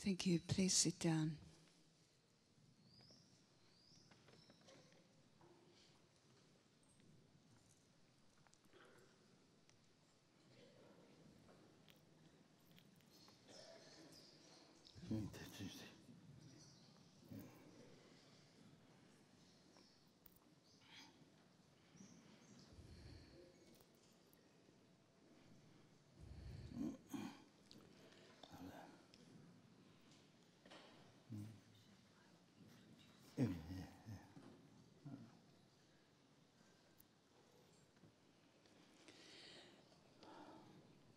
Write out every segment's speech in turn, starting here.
Thank you. Please sit down.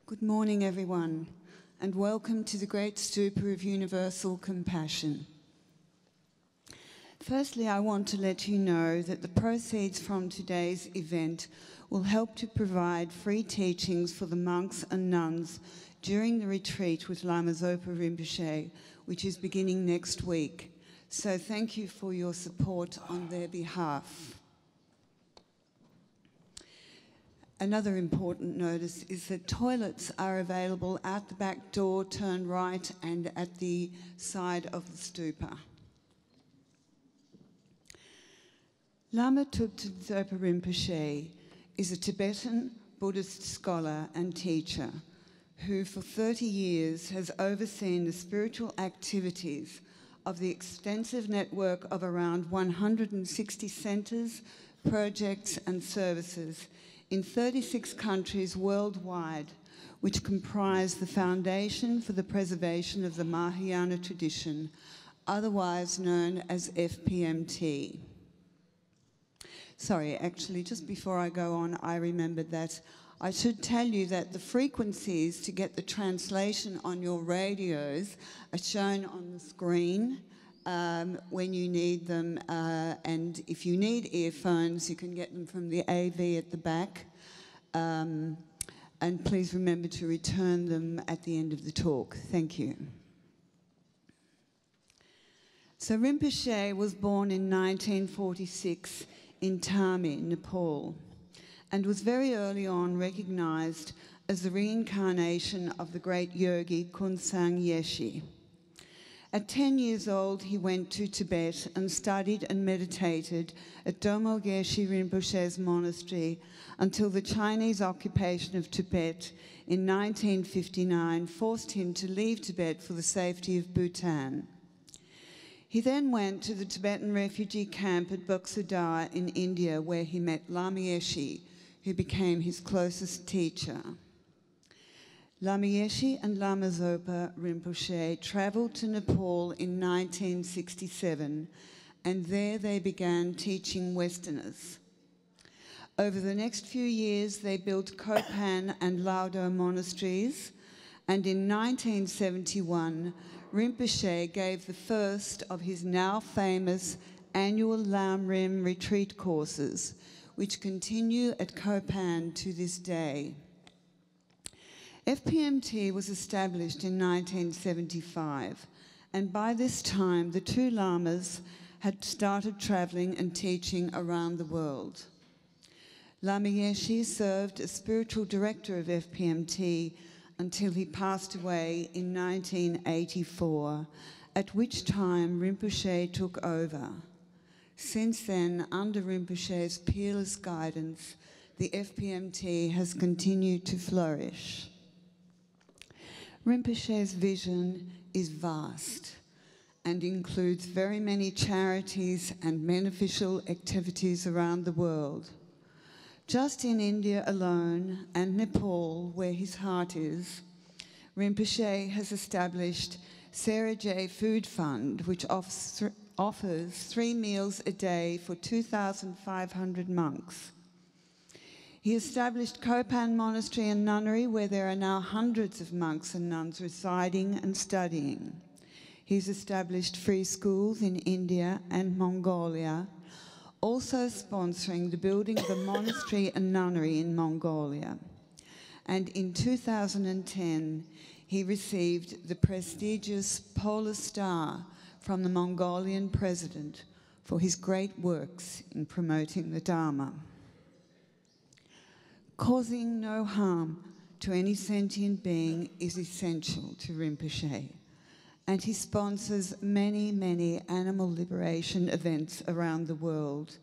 Good morning, everyone, and welcome to the Great Stupa of Universal Compassion. Firstly, I want to let you know that the proceeds from today's event will help to provide free teachings for the monks and nuns during the retreat with Lama Zopa Rinpoche, which is beginning next week. So thank you for your support on their behalf. Another important notice is that toilets are available out the back door, turn right, and at the side of the stupa. Lama Thupten Zopa Rinpoche is a Tibetan Buddhist scholar and teacher who for 30 years has overseen the spiritual activities of the extensive network of around 160 centres, projects and services in 36 countries worldwide, which comprise the foundation for the preservation of the Mahayana tradition, otherwise known as FPMT. Sorry, actually, just before I go on, I remembered that I should tell you that the frequencies to get the translation on your radios are shown on the screen when you need them, and if you need earphones, you can get them from the AV at the back. And please remember to return them at the end of the talk. Thank you. So Rinpoche was born in 1946 in Thami, Nepal, and was very early on recognised as the reincarnation of the great yogi Kunsang Yeshe. At 10 years old, he went to Tibet and studied and meditated at Domo Geshe Rinpoche's monastery until the Chinese occupation of Tibet in 1959 forced him to leave Tibet for the safety of Bhutan. He then went to the Tibetan refugee camp at Buxadar in India, where he met Lama Yeshe, who became his closest teacher. Lama Yeshe and Lama Zopa Rinpoche travelled to Nepal in 1967, and there they began teaching Westerners. Over the next few years, they built Kopan and Laudo monasteries, and in 1971, Rinpoche gave the first of his now famous annual Lam Rim retreat courses, which continue at Kopan to this day. FPMT was established in 1975, and by this time the two lamas had started travelling and teaching around the world. Lama Yeshe served as spiritual director of FPMT until he passed away in 1984, at which time Rinpoche took over. Since then, under Rinpoche's peerless guidance, the FPMT has continued to flourish. Rinpoche's vision is vast and includes very many charities and beneficial activities around the world. Just in India alone and Nepal, where his heart is, Rinpoche has established Serajay Food Fund, which offers 3 meals a day for 2,500 monks. He established Kopan Monastery and Nunnery, where there are now hundreds of monks and nuns residing and studying. He's established free schools in India and Mongolia, also sponsoring the building of a monastery and nunnery in Mongolia. And in 2010, he received the prestigious Polar Star from the Mongolian president for his great works in promoting the Dharma. Causing no harm to any sentient being is essential to Rinpoche, and he sponsors many, many animal liberation events around the world,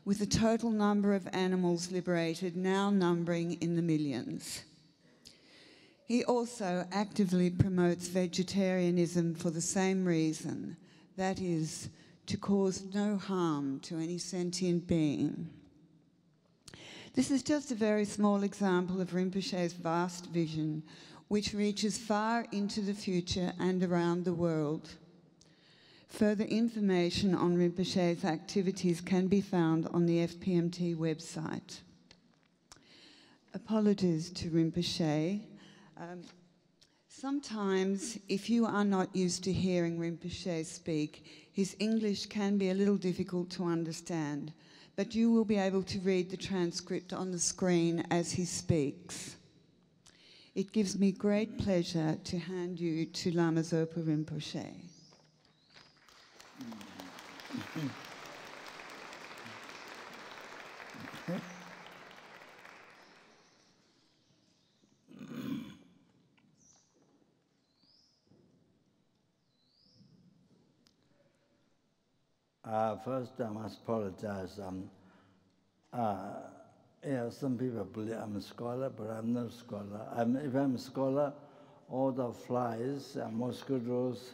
with the total number of animals liberated now numbering in the millions. He also actively promotes vegetarianism for the same reason, that is, to cause no harm to any sentient being. This is just a very small example of Rinpoche's vast vision, which reaches far into the future and around the world. Further information on Rinpoche's activities can be found on the FPMT website. Apologies to Rinpoche. Sometimes, if you are not used to hearing Rinpoche speak, his English can be a little difficult to understand, but you will be able to read the transcript on the screen as he speaks. It gives me great pleasure to hand you to Lama Zopa Rinpoche. First, I must apologize. Some people believe I'm a scholar, but I'm not a scholar. If I'm a scholar, all the flies, mosquitoes,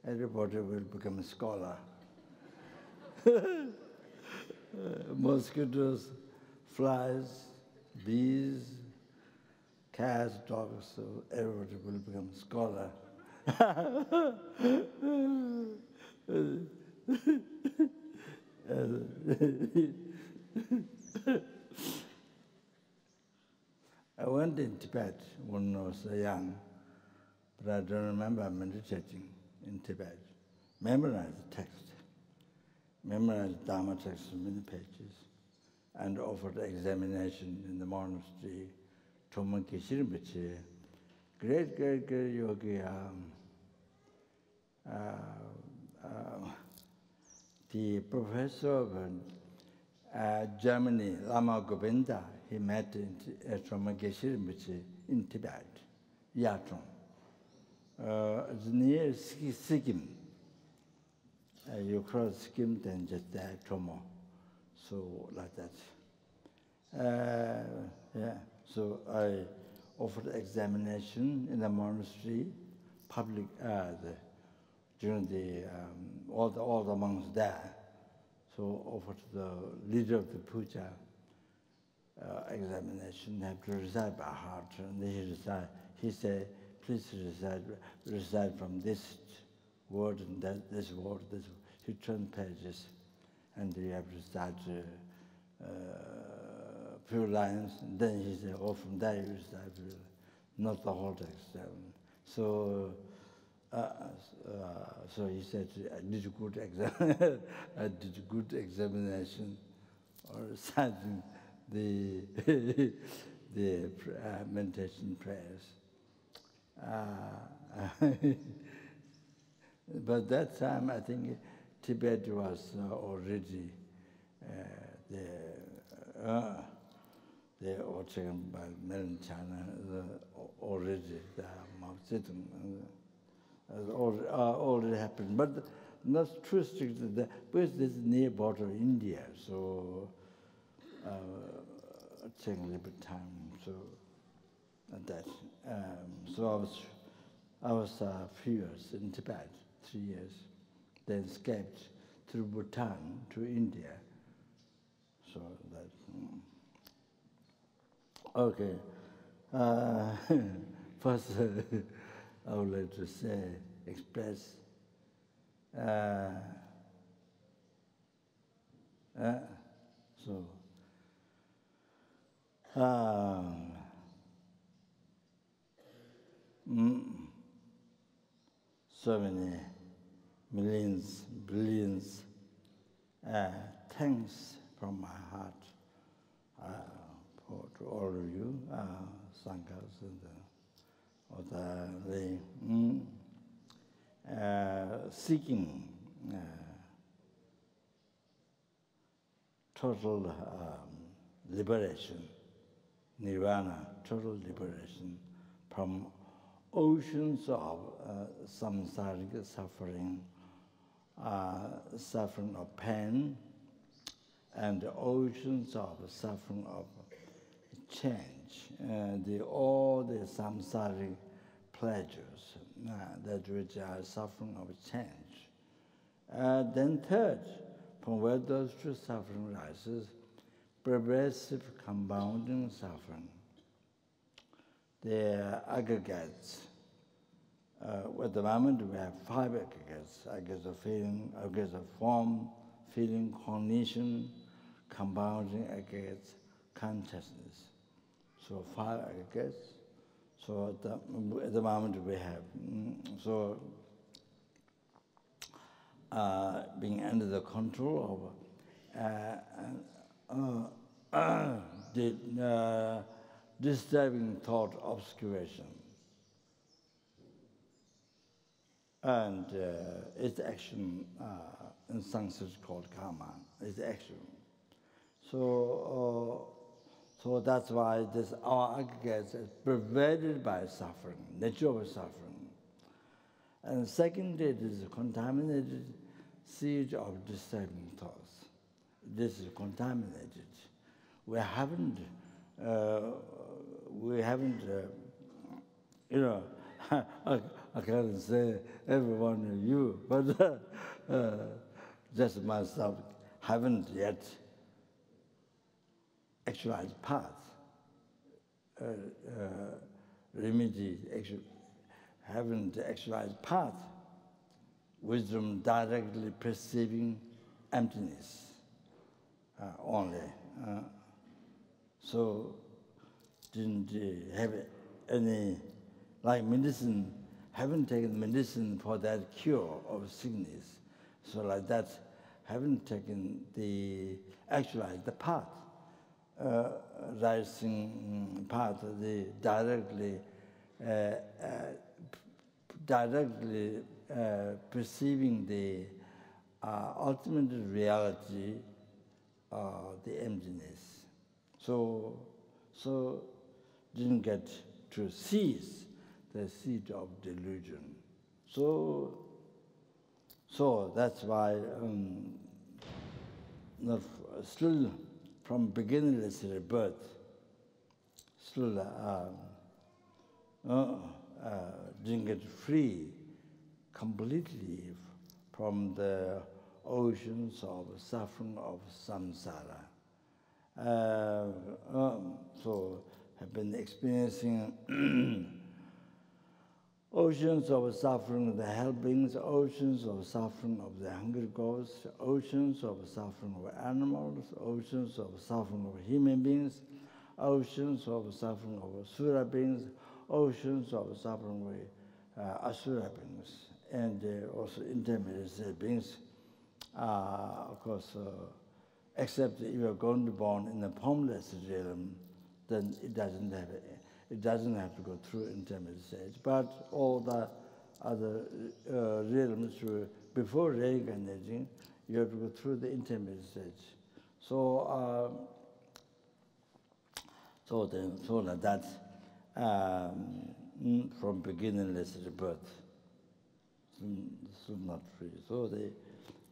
everybody will become a scholar. Mosquitoes, flies, bees, cats, dogs, so everybody will become a scholar. I went in Tibet when I was young, but I don't remember meditating in Tibet. Memorized the text, memorized Dharma text in many pages, and offered examination in the monastery. Thoman Geshe Rinpoche, great yogi, the professor of Germany, Lama Govinda, he met Thoman Geshe Rinpoche in Tibet, Yatron. It's near Sikkim. You cross Sikkim, then just there, Thomo. So, like that. Yeah. So I offered examination in the monastery, public, during the all the monks there. So offered the leader of the puja examination, have to recite by heart, and he said, please recite from this word and this word. He turned pages, and you have to recite few lines, and then he said, oh, from there you recite, not the whole text. So he said, I did a good I did a good examination, or reciting the meditation prayers. But that time, I think Tibet was already the Ocean by mainland China, already the Mao Zedong already happened. But not too strict, because this is near border of India, so taking a little bit of time. So that. So I was a few years in Tibet, 3 years, then escaped through Bhutan to India. So that. Okay. First, I would like to express so many millions, billions, thanks from my heart to all of you, Sanghas and seeking total liberation, nirvana, total liberation from oceans of samsaric suffering, suffering of pain, and the oceans of suffering of change, all the samsaric pleasures that which are suffering of change. Then third, from where those two suffering rises, progressive compounding suffering. The aggregates. At the moment we have 5 aggregates: aggregates of feeling, aggregates of form, feeling, cognition, compounding aggregates, consciousness. So 5 aggregates. So at the moment we have, being under the control of the disturbing thought obscuration. And its action in Sanskrit is called karma, its action. So that's why our aggregates is pervaded by suffering, nature of suffering. And second, it is a contaminated seed of disturbing thoughts. This is contaminated. We haven't, I can't say every one of you, but just myself haven't yet actualized path, remedy, haven't actualized path, wisdom directly perceiving emptiness only. So didn't have any, like medicine, haven't taken medicine for that cure of sickness. So like that, haven't taken actualized the path, rising path, the directly perceiving the ultimate reality, the emptiness. So didn't get to seize the seed of delusion. So that's why still from beginningless rebirth, still didn't get free completely from the oceans of suffering of samsara. So have been experiencing oceans of suffering of the helpings, oceans of suffering of the hungry ghosts, oceans of suffering of animals, oceans of suffering of human beings, oceans of suffering of asura beings, oceans of suffering of asura beings, and also intermediate beings. Of course, except if you are going to be born in a formless realm, then it doesn't have to go through intermediate stage. But all the other realms, before reincarnating, you have to go through the intermediate stage. So like that, from beginningless rebirth, still not free. So they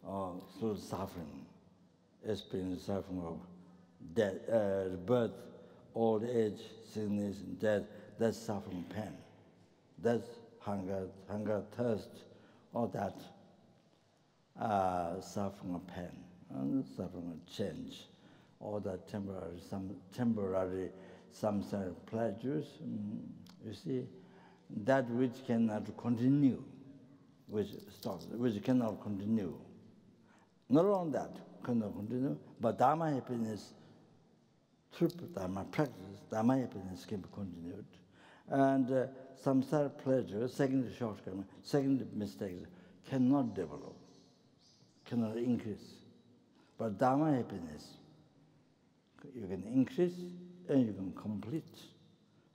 are still suffering, experiencing suffering of death, rebirth, old age, sickness, and death. That's suffering, pain. That's hunger, thirst, all that suffering of pain, and suffering of change, all that temporary samsaric pleasures. You see, that which cannot continue, which stops, which cannot continue. Not only that cannot continue, but Dharma happiness, through Dharma practice, Dharma happiness can be continued. And samsara pleasure, second shortcoming, second mistake, cannot develop, cannot increase. But Dharma happiness, you can increase and you can complete.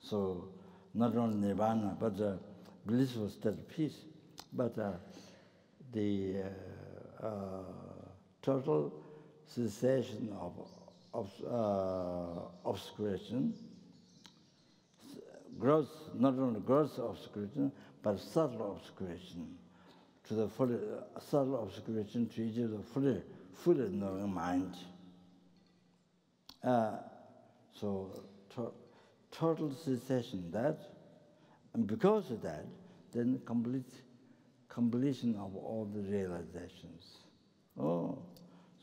So not only nirvana, but blissful state of peace, but the total cessation of obscuration, gross, not only gross obscuration, but subtle obscuration, to the fully, subtle obscuration to each of the fully knowing mind. Total cessation that, and because of that, then completion of all the realizations. Oh,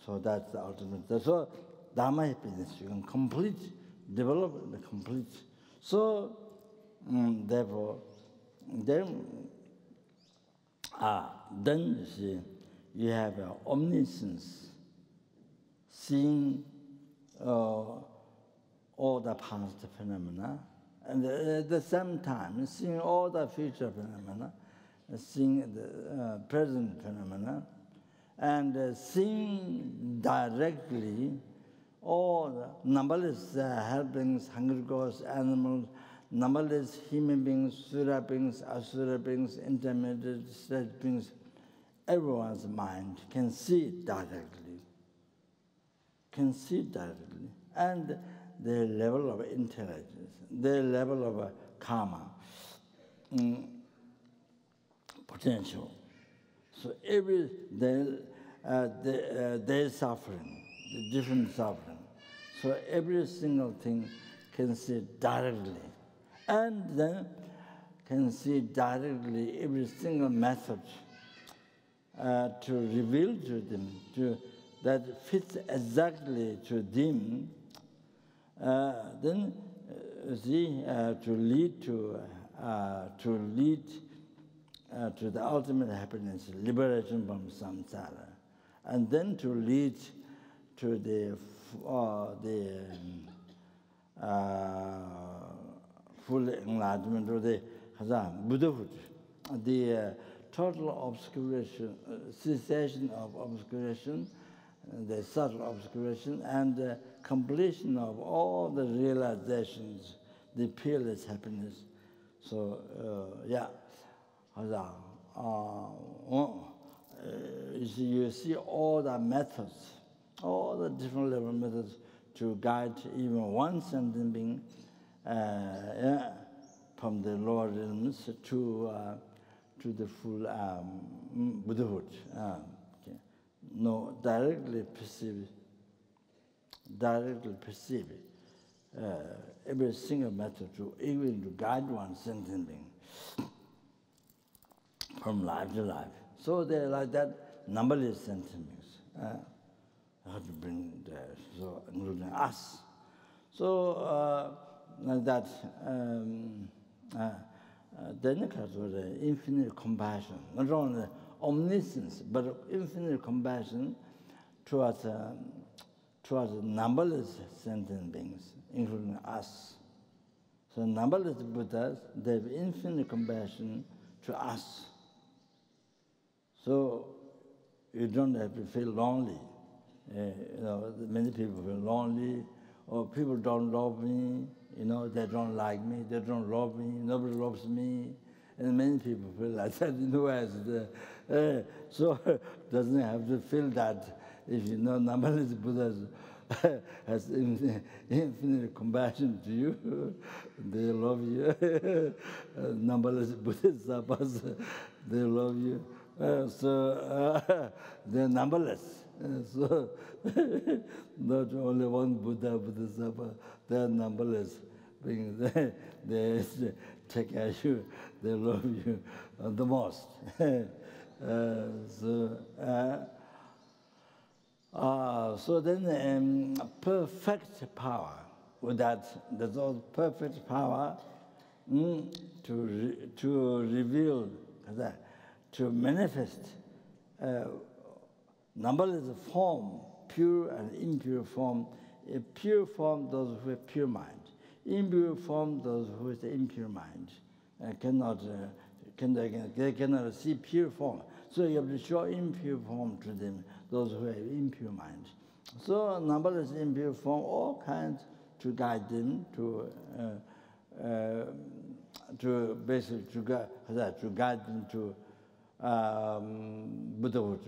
so that's the ultimate. That's what Dharma happiness. You can develop and complete. So, therefore, then you see, you have omniscience, seeing all the past phenomena, and at the same time, seeing all the future phenomena, seeing the present phenomena, and seeing directly all the numberless helpings, hungry ghosts, animals, numberless human beings, sura beings, asura beings, intermediate state beings, everyone's mind can see it directly, and their level of intelligence, their level of karma, potential. So their suffering, the different suffering. So every single thing can see directly. And then can see directly every single method to reveal to them, that fits exactly to them, then to lead to the ultimate happiness, liberation from samsara, and then to lead to the full enlightenment, or the Buddhahood, the total obscuration, cessation of obscuration, the subtle obscuration, and the completion of all the realizations, the peerless happiness. So, you see all the methods, all the different level methods to guide even one sentient being from the lower realms to the full Buddhahood. No, directly perceive every single method to even to guide one sentient being from life to life. So they're like that, numberless sentient beings. How to bring there, so including us. So like that, then comes the infinite compassion, not only omniscience, but infinite compassion towards numberless sentient beings, including us. So numberless Buddhas, they have infinite compassion to us. So you don't have to feel lonely. Many people feel lonely, or people don't love me, they don't like me, they don't love me, nobody loves me. And many people feel like that in the West. So doesn't have to feel that if you know numberless Buddhas has infinite compassion to you, they love you. Numberless Bodhisattvas, they love you. They're numberless. So not only one Buddha, Bodhisattva, they're numberless beings. They take care of you, they love you the most. So then perfect power, with that's all perfect power to reveal, to manifest numberless form, pure and impure form. A pure form, those who have pure mind. Impure form, those who have the impure mind. They cannot see pure form. So you have to show impure form to them, those who have impure mind. So numberless impure form, all kinds to guide them to guide them to Buddhahood,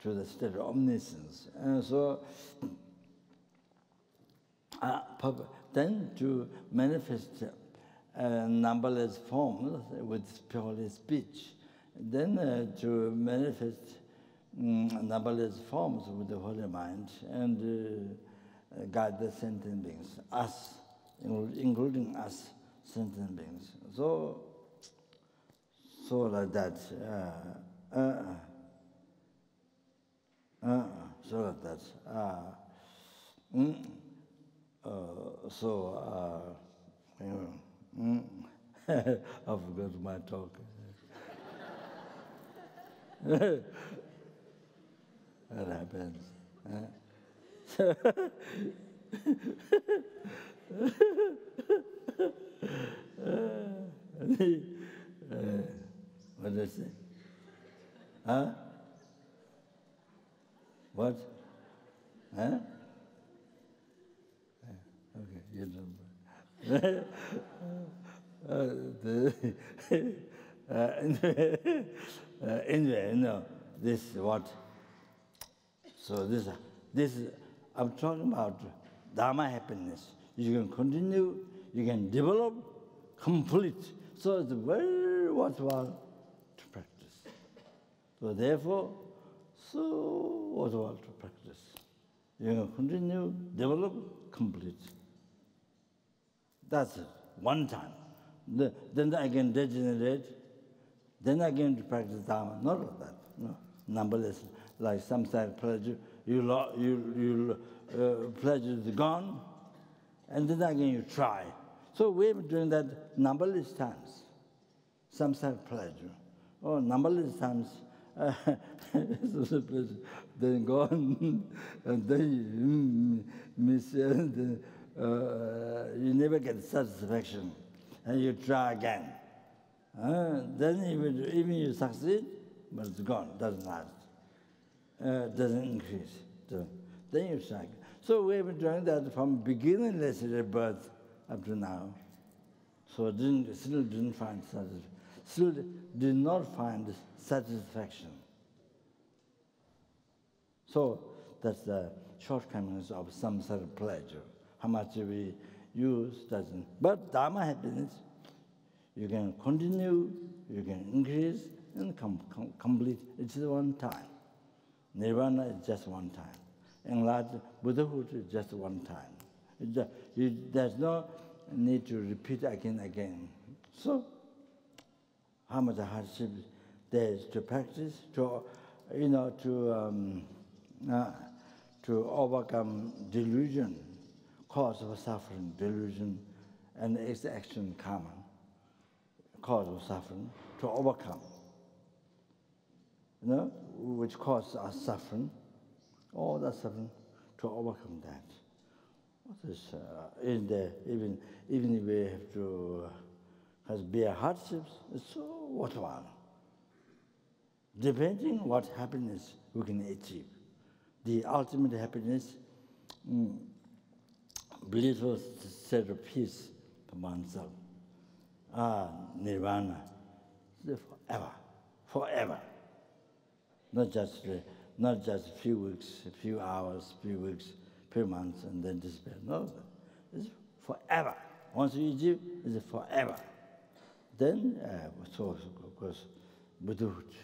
to the state of omniscience. And so then to manifest numberless forms with purely speech, then to manifest numberless forms with the holy mind and guide the sentient beings, us, including us, sentient beings. So like that. So like that. I forgot my talk. That happens. What did I say? Huh? What? Huh? Okay, you don't. Anyway, no, this is what. So this I'm talking about Dharma happiness. You can continue, you can develop, complete. So it's very worthwhile to practice. So therefore, so worthwhile to practice. You can continue, develop, complete. That's it, one time. Then I can degenerate, then I can practice Dharma. Not like that, no. Numberless, like samsaric pleasure, pleasure is gone, and then again you try. So we've been doing that numberless times, samsaric pleasure. Oh, numberless times, then gone, and then you miss it, and, you never get satisfaction, and you try again. Then even you succeed, but it's gone, doesn't last, doesn't increase. Then you try again. So we've been doing that from beginning LZA birth up to now. So still didn't find satisfaction. Still did not find satisfaction. So that's the shortcomings of samsara pleasure. How much we use doesn't. But Dharma happiness, you can continue, you can increase, and complete. It's one time. Nirvana is just one time. Enlightenment, Buddhahood is just one time. There's no need to repeat again and again. So, how much hardship there is to practice, to overcome delusion, cause of suffering, delusion, and its action karma, cause of suffering, to overcome, which causes us suffering, all that suffering, to overcome that. What is even if we have to bear hardships, it's so worthwhile. Depending what happiness we can achieve. The ultimate happiness, blissful state of peace for oneself. Nirvana, forever. Not just a few weeks, a few hours, few weeks, few months, and then despair. No, it's forever. Once you achieve, it's forever. Then, of course, Buddhahood,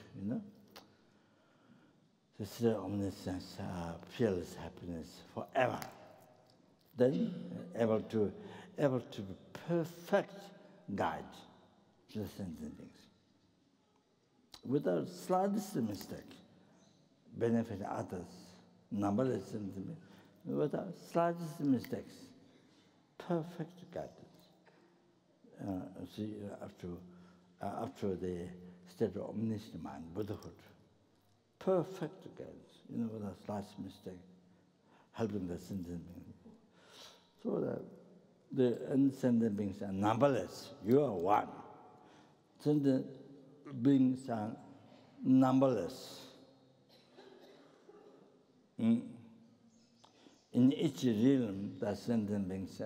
this is omniscience, fearless happiness forever. Then able to be perfect guide to the sentient beings. Without slightest mistake, benefit others, numberless sentient beings, without slightest mistakes, perfect guidance. Up to the state of omniscient mind, Buddhahood. Perfect guidance, without slightest mistake, helping the sentient beings. So that the sentient beings are numberless. You are one. Sentient beings are numberless. In each realm, the sentient beings,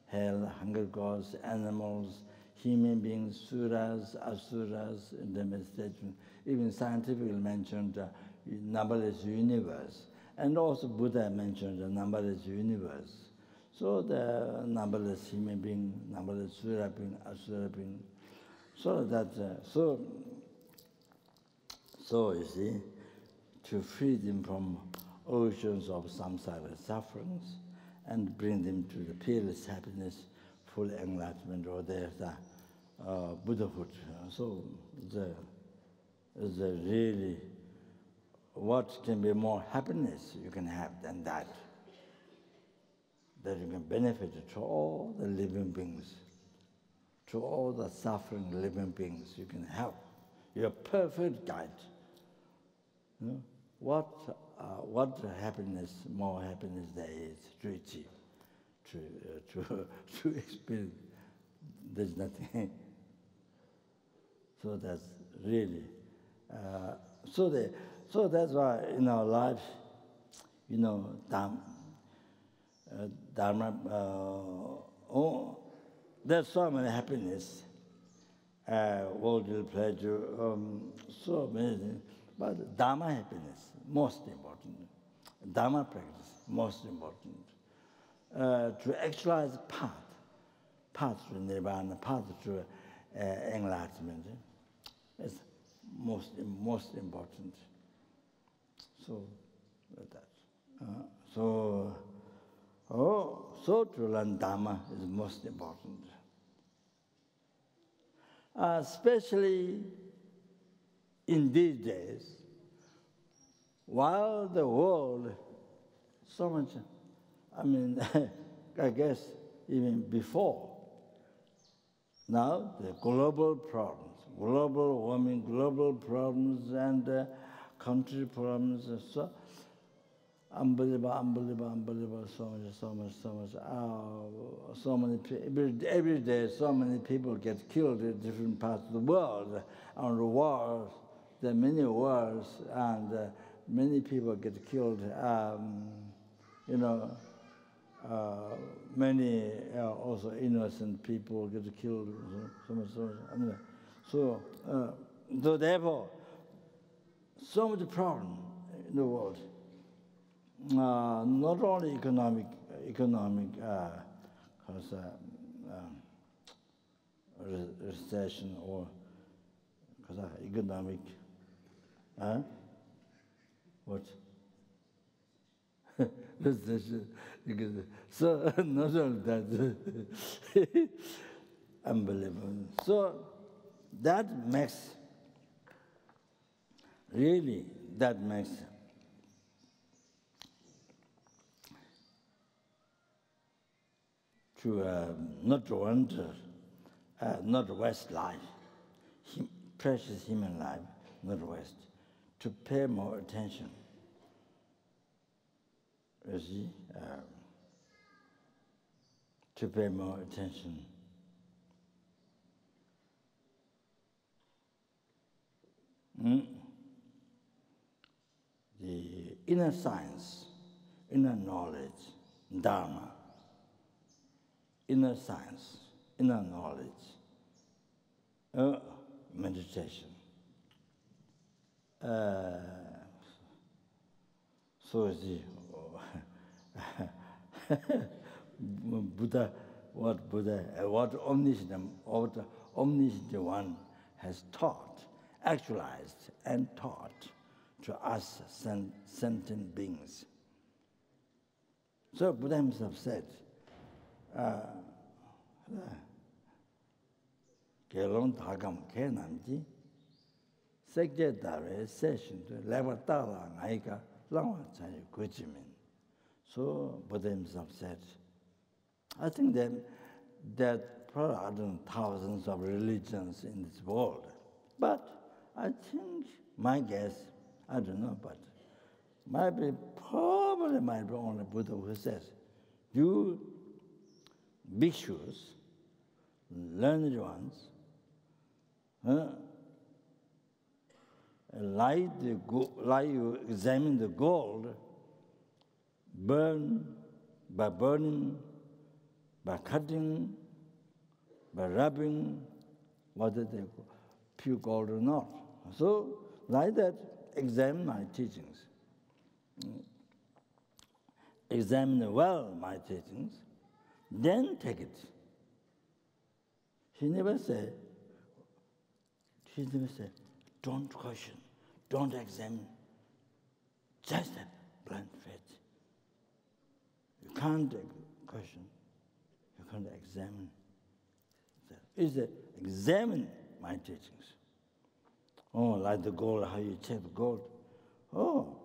hell, hunger gods, animals, human beings, suras, asuras, in the meditation, even scientifically mentioned numberless universe. And also Buddha mentioned the numberless universe. So the numberless human beings, numberless sura beings, asura beings, so that, so you see, to free them from oceans of samsara sufferings and bring them to the peerless happiness, full enlightenment, or there's the Buddhahood. So the really, what can be more happiness you can have than that? That you can benefit to all the living beings, to all the suffering living beings you can help. You're a perfect guide. You know, what happiness, more happiness there is to achieve, to experience? There's nothing. So that's really, so that's why in our life, you know, Dharma, there's so many happiness, worldly pleasure, so many things. But Dharma happiness, most important. Dharma practice, most important. To actualize path to nirvana, path to enlightenment, is most important. So that. So to learn Dharma is most important. Especially in these days, while the world, so much, I mean, I guess even before, now the global problems, global warming, global problems, and country problems, so unbelievable, so many people, every day so many people get killed in different parts of the world, on the wars, there are many wars, and many people get killed, many also innocent people get killed, so therefore, so much problem in the world. Not only economic recession or economic, what? Recession. So not only that, unbelievable. So that makes to not wonder, not waste life, precious human life, not waste, to pay more attention. You see, to pay more attention. The inner science, inner knowledge, Dharma, inner science, inner knowledge, meditation. So the what omniscient one has taught, actualized and taught to us sentient beings. So Buddha himself said, Gelong Dhagam Kenamji, Sekje Dare session to Levatara Naika, Lama Chai Gujimin. So Buddha himself said, I think that probably I don't know, thousands of religions in this world. But I think, my guess, I don't know, but probably might be only Buddha who says, you bhikshus, learned ones, like you examine the gold, by burning, by cutting, by rubbing, whether they pure gold or not. So, like that, examine my teachings. Examine well my teachings, then take it. He never said, don't question, don't examine, just have blind faith. You can't question, you can't examine. It's examine my teachings. Oh, like the gold, how you check the gold. Oh,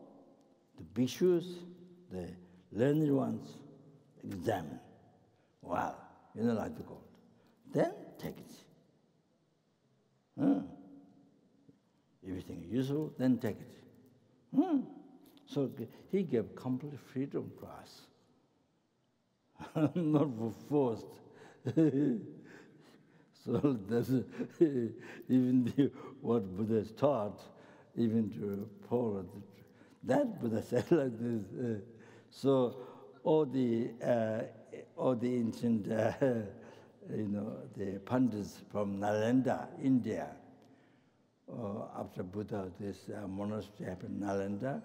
the bhikshus, the learned ones, examine. Wow, like the gold. Then take it. If you think useful, then take it. So he gave complete freedom to us, not forced. So that's even what Buddha has taught, even to Paul, that Buddha said like this. So all the ancient, the pandits from Nalanda, India, after Buddha, this monastery happened in Nalanda.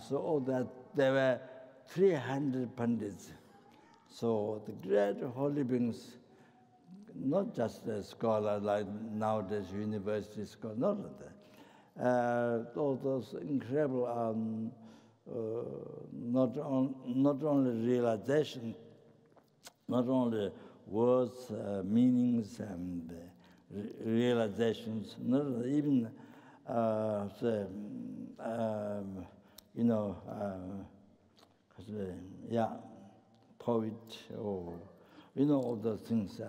So all that, there were 300 pandits. So the great holy beings, not just a scholar like nowadays university scholar, not like that. All those incredible, not only realization, not only words, meanings, and realizations, not even poet or all those things.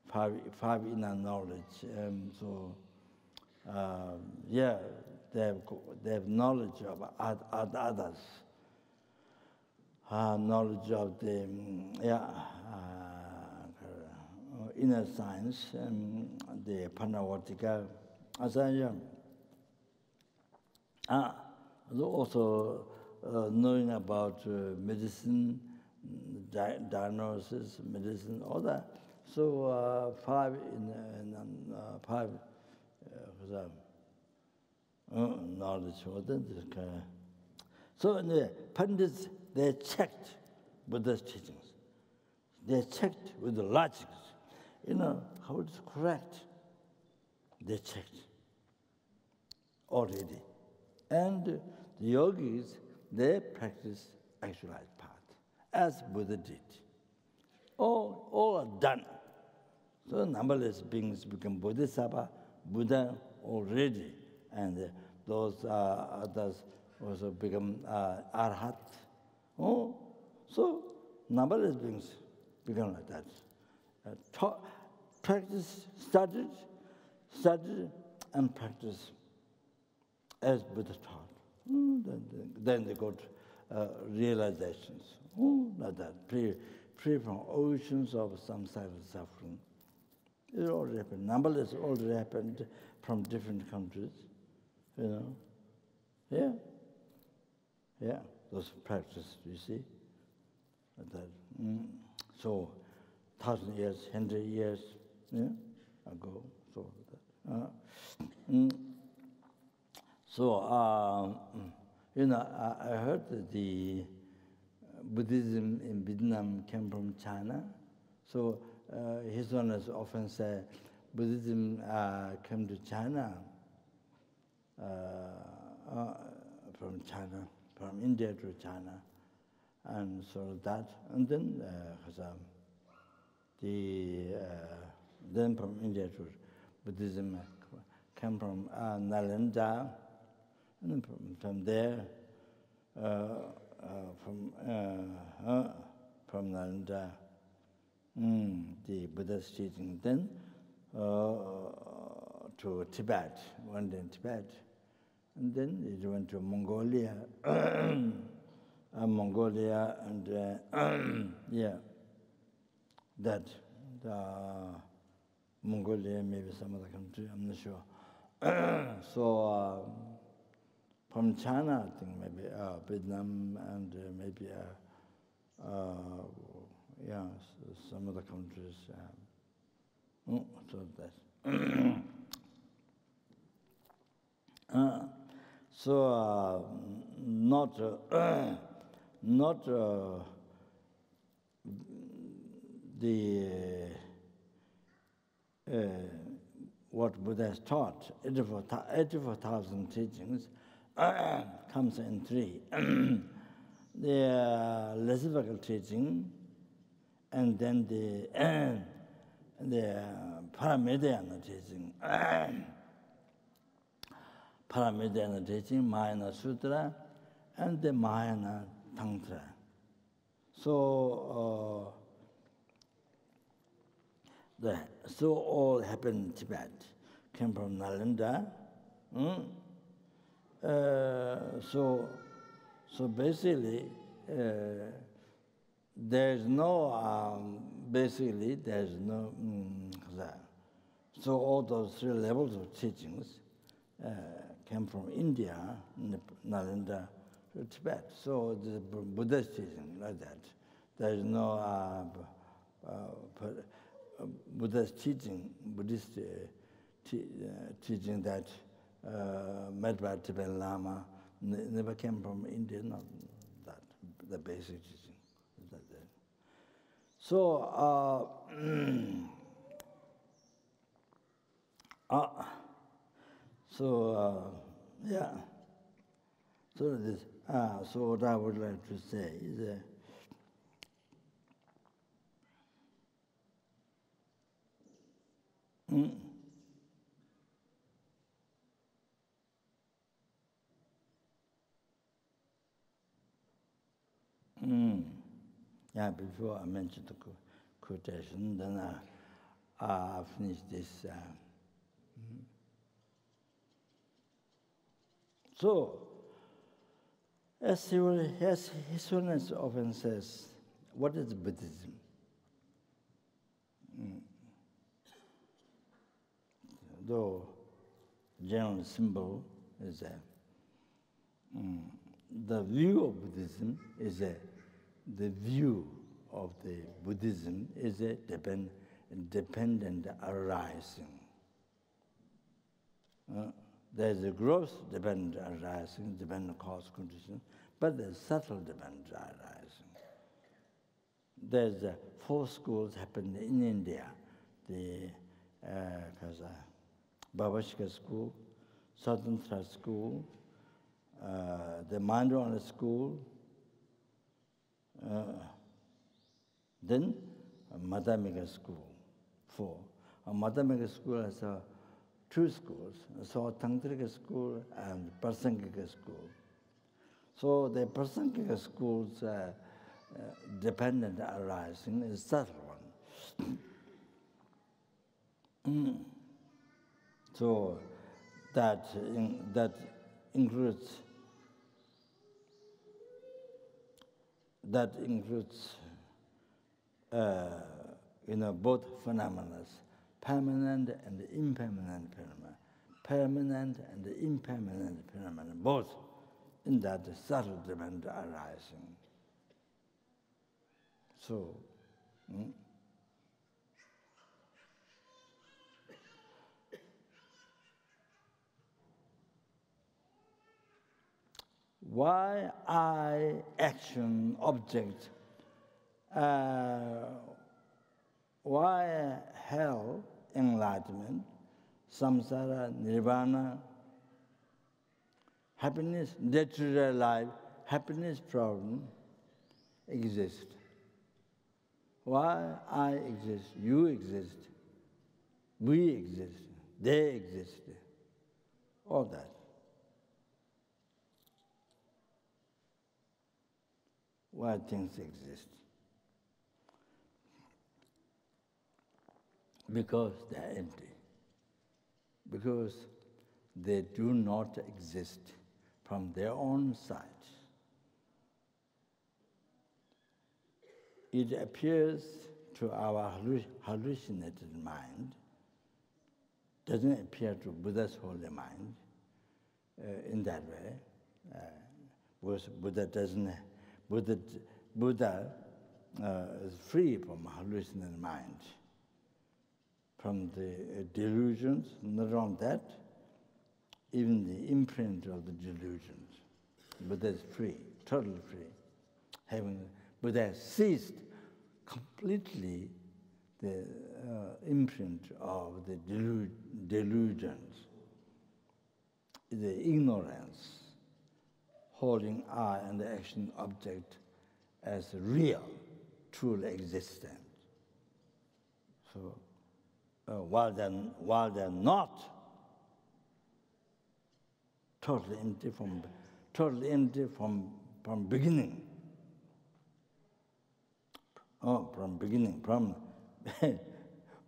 Five inner knowledge. They have knowledge of others, knowledge of the inner science, the Panavatika, also knowing about medicine, diagnosis, medicine, all that. So five knowledge. So anyway, Pandits, they checked Buddha's teachings. They checked with the logic. How it's correct. They checked already. And the yogis, they practice actualized path, as Buddha did. All are done. So numberless beings become Bodhisattva, Buddha already, and those others also become Arhat. So numberless beings become like that. Practice, studied, and practice as Buddha taught. Then they got realizations, like that, free from oceans of samsara suffering. It already happened. Numberless already happened from different countries, Yeah, those practices, you see, like that. So, 1,000 years, 100 years ago, so that. I heard that the Buddhism in Vietnam came from China. So His Holiness often say Buddhism came to China, from China, from India to China, and so that, and then then from India to Buddhism came from Nalanda, and from there, from Nalanda, the Buddha's teaching, then to Tibet, went in Tibet, and then it went to Mongolia, Mongolia, and that Mongolia, maybe some other country, I'm not sure. So from China, I think maybe Vietnam, and maybe some other countries. So that. Not what Buddha has taught, 84,000 teachings, comes in three. The philosophical teaching, and then the Paramediana teaching. Paramediana teaching, Mahayana Sutra, and the Mahayana Tantra. So, so all happened in Tibet. Came from Nalanda. So basically, there's no, so all those three levels of teachings came from India, Nalanda, to Tibet. So the Buddhist teaching, like that. There's no Buddhist teaching, teaching that made by Tibetan Lama never came from India, not that, the basic teaching. So, yeah. So this, so what I would like to say is yeah, before I mentioned the quotation, then I'll finish this. So, as His Holiness often says, what is Buddhism? Though general symbol is the view of Buddhism is the view of the Buddhism is a dependent arising. There's a gross dependent arising, dependent cause condition, but there's subtle dependent arising. There's 4 schools happened in India. The Babashka school, Swatantra school, the Mandwana school, then Madhyamika school, 4. Madhyamika school has 2 schools, so Tantrika school and Prasangika school. So the Prasangika school's dependent arising is subtle one. So that includes both phenomena, permanent and impermanent phenomena, permanent and impermanent phenomena, both in that subtle dependent arising. So, why I, action, object, why hell, enlightenment, samsara, nirvana, happiness, natural life, happiness problem exist. Why I exist, you exist, we exist, they exist, all that. Why things exist? Because they are empty. Because they do not exist from their own side. It appears to our hallucinated mind, doesn't appear to Buddha's holy mind in that way. Because Buddha is free from hallucinated mind, from the delusions, not only that, even the imprint of the delusions. Buddha is free, totally free. Buddha has ceased completely the imprint of the delusions, the ignorance, holding I and the action object as real, truly existent. So while they're not totally empty from beginning. From beginning,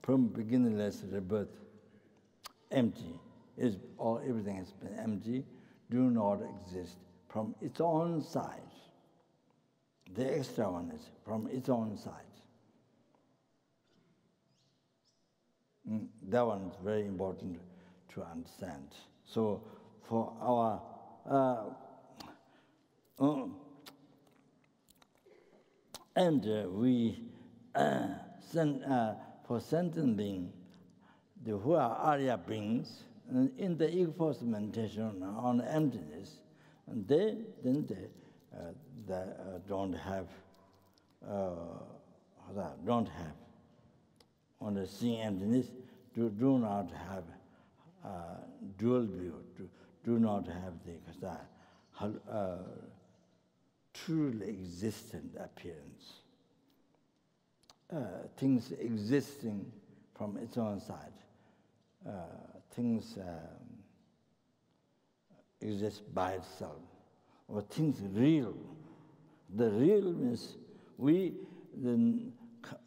from beginningless rebirth, empty is all. Everything has been empty, do not exist from its own side. The extra one is from its own side. That one is very important to understand. So for our we for sentient beings, who are Arya beings, in the ego meditation on emptiness, and they don't have on the seeing emptiness, do not have dual view, do not have the truly existent appearance. Things existing from its own side. Things exist by itself. Or things real. The real means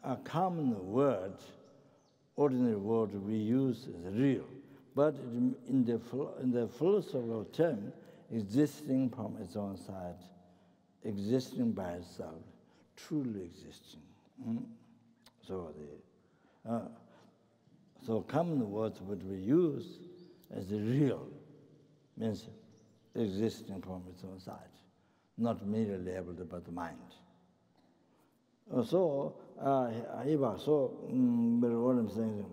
a common word, ordinary word we use is real. But in the philosophical term, existing from its own side, existing by itself, truly existing. So common words what we use as real means existing from its own side, not merely labeled by the mind. So what I'm saying,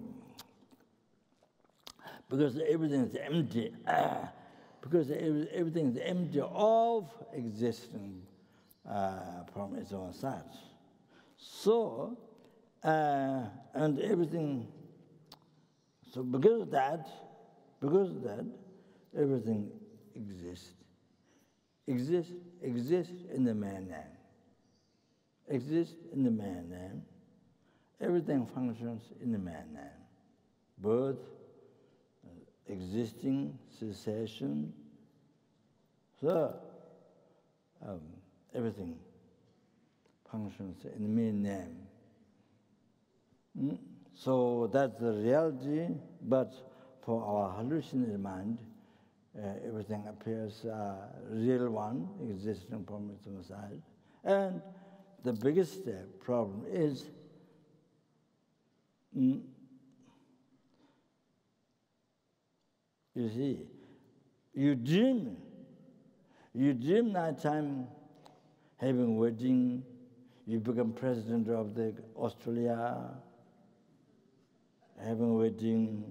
because everything is empty, because everything is empty of existing from its own side. So, and everything, so because of that, everything exists in the man name. Exists in the man name. Everything functions in the man name. Birth, existing, cessation. So, everything functions in the man name. So that's the reality, but for our hallucinated mind, everything appears real one, existing from its own side. And the biggest problem is you see, you dream nighttime having wedding, you become president of the Australia, having wedding,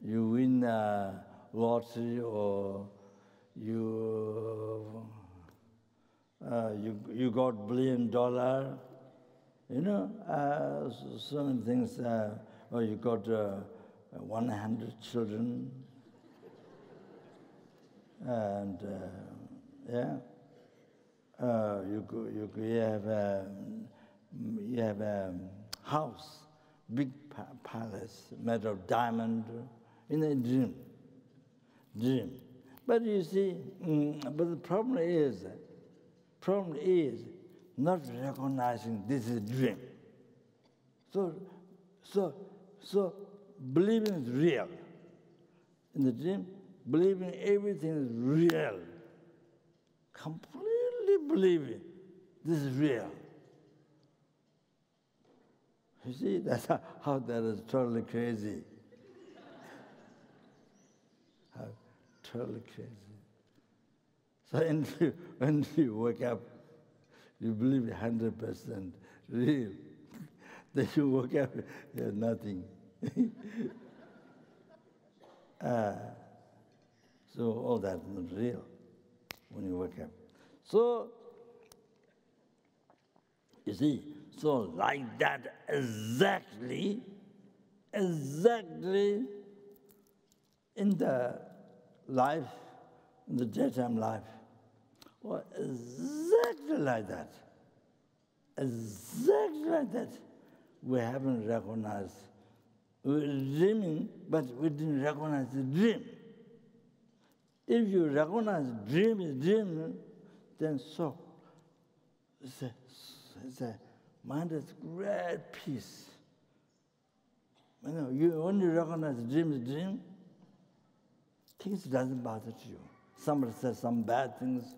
you win lottery, or you got $1 billion, so many things, or you got 100 children, and you have a house, big palace made of diamond, in a dream. But you see, but the problem is not recognizing this is a dream. So believing is real. In the dream, believing everything is real. Completely believing this is real. You see, that's how that is totally crazy. How totally crazy. So when you wake up, you believe 100% real. Then you wake up, you have nothing. So all that is not real when you wake up. So, you see, so like that exactly in the life, in the daytime life, or exactly like that, we haven't recognized. We were dreaming, but we didn't recognize the dream. If you recognize dream is dream, then so it's a mind is great peace. You know, you only recognize dream is dream, things doesn't bother you. Somebody says some bad things,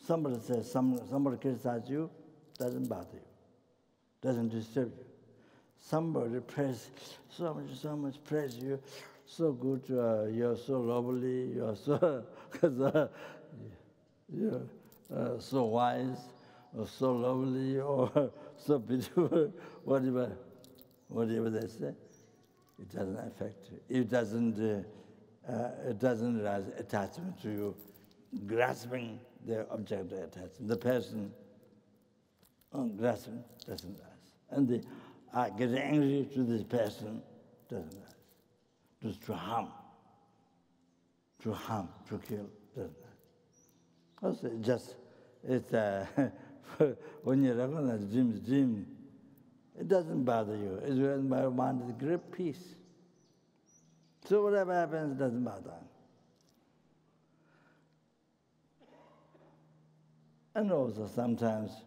somebody says somebody criticizes you, doesn't bother you, doesn't disturb you. Somebody praise so much praise you, so good, you're so lovely, you're so you're so wise, or so lovely, or so beautiful, whatever they say, it doesn't affect you. It doesn't raise attachment to you, grasping the object of attachment. The person grasping doesn't rise. And getting angry to this person doesn't rise. Just to harm, to kill doesn't rise. Also, it's when you recognize dream, it doesn't bother you. It's when my mind is great peace. So whatever happens, it doesn't bother. And also sometimes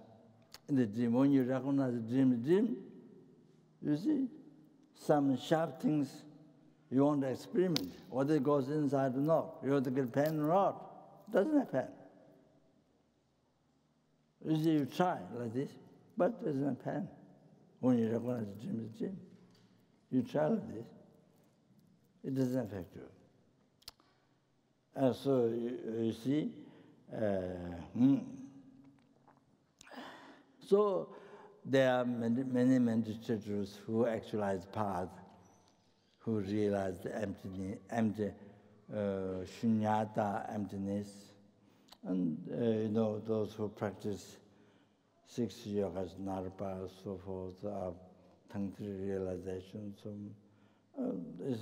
in the dream, when you recognize the dream, you see some sharp things you want to experiment, whether it goes inside or not. You want to get pain or not. It doesn't have pain. You see, you try like this, but it doesn't have pain. When you recognize the dream is dream, you try like this, it doesn't affect you. So you see, so there are many meditators who actualize path, who realize the empty shunyata, emptiness, and those who practice 6 yogas, narpa, so forth, tantric realization. So,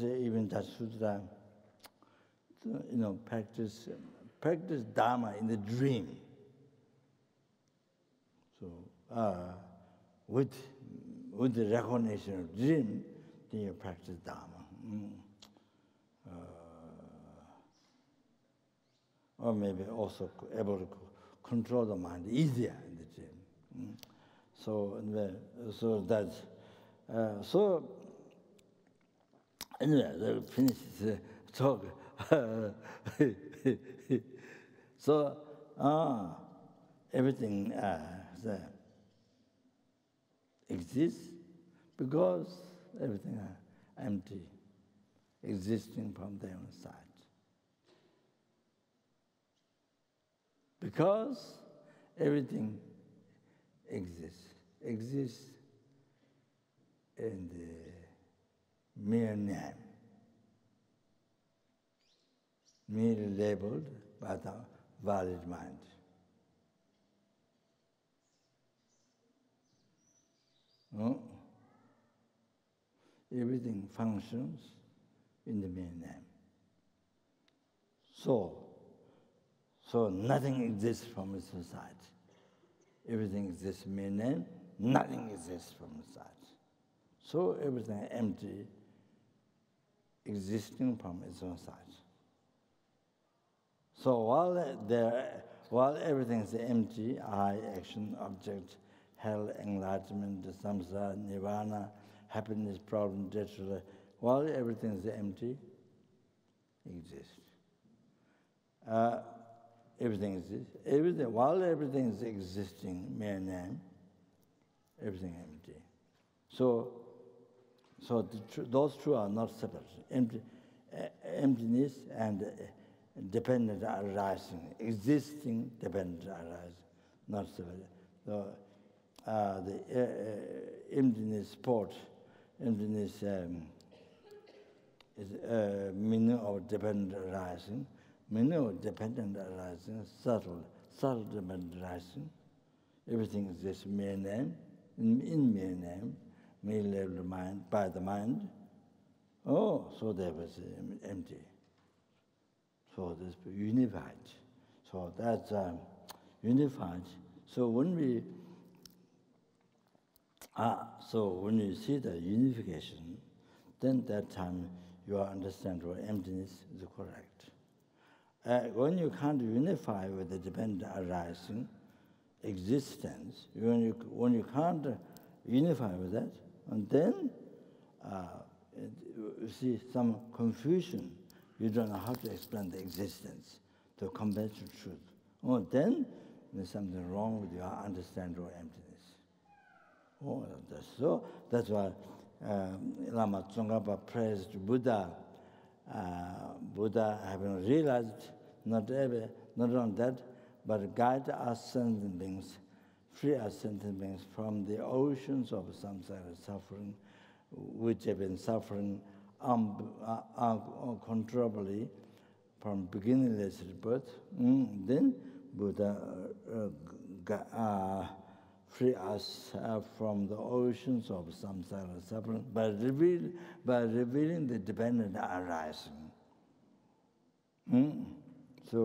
even that sutra, practice Dharma in the dream. So, with the recognition of dream, then you practice Dharma. Or maybe also able to control the mind easier in the dream. So that's so. Anyway, I'll finish the talk. So everything exists because everything empty, existing from their own side. Because everything exists in the mere name, merely labeled by the valid mind. No? Everything functions in the mere name. So nothing exists from its own side. Everything exists in mere name, nothing exists from its side. So everything empty, existing from its own side. So while everything is empty, I, action, object, hell, enlightenment, the samsara, nirvana, happiness, problem, death, while everything is empty, exists. Everything exists. While everything is existing, mere name, everything empty. So those two are not separate. Emptiness and dependent arising, existing dependent arising, not separate. So, the emptiness sport, emptiness is meaning of dependent arising. Meaning of dependent arising, subtle dependent arising. Everything is just mere name, in mere name, mere level mind, by the mind. Oh, so there was empty. So this unified. So that's unified. So when we you see the unification, then that time your understanding of emptiness is correct. When you can't unify with the dependent arising existence, when you can't unify with that, and then you see some confusion. You don't know how to explain the existence, the conventional truth. Oh, then there's something wrong with your understanding of emptiness. Oh, that's why Lama Tsongkhapa praised Buddha. Buddha having realized not only that, but guide us sentient beings, free us sentient beings from the oceans of samsara suffering, which have been suffering uncontrollably from beginningless birth. Then Buddha free us from the oceans of samsara suffering by revealing the dependent arising. So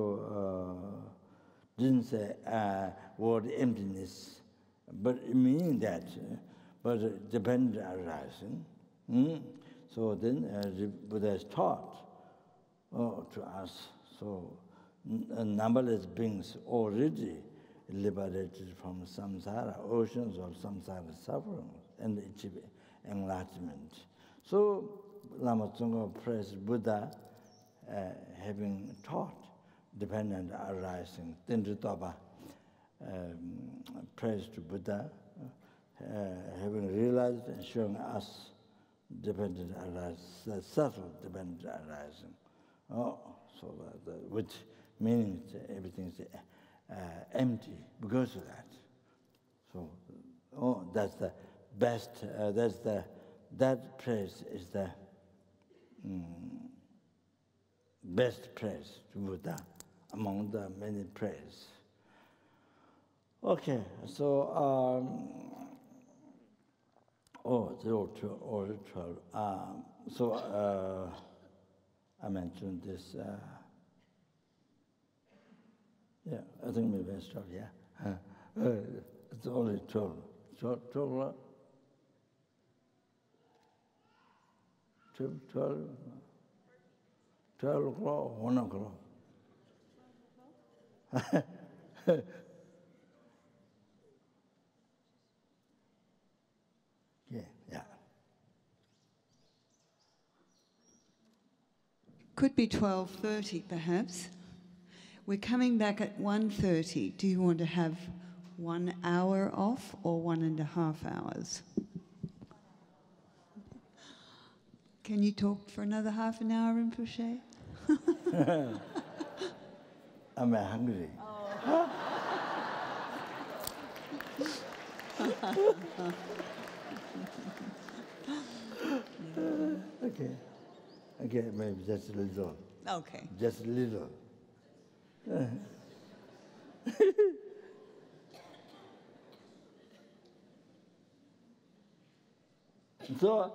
didn't say word emptiness, but it means that, but dependent arising. So then Buddha has taught to us. So numberless beings already liberated from samsara, oceans of samsara suffering, and achieve enlightenment. So Lama Tsongkhapa praised Buddha having taught dependent arising. Tenri Toba praised Buddha having realized and showing us dependent arising, subtle dependent arising. Oh, so which meaning everything is empty because of that. So, that's the best. That praise is the best praise to Buddha among the many praise. Okay, so 12. So I mentioned this. Yeah, I think maybe I stop. Yeah, it's only 12. 12 o'clock, 1 o'clock. Yeah. Could be 12:30, perhaps. We're coming back at 1:30. Do you want to have 1 hour off or 1.5 hours? Can you talk for another half an hour, Rinpoche? I'm hungry. Oh. Okay, maybe just a little. Okay. Just a little. So,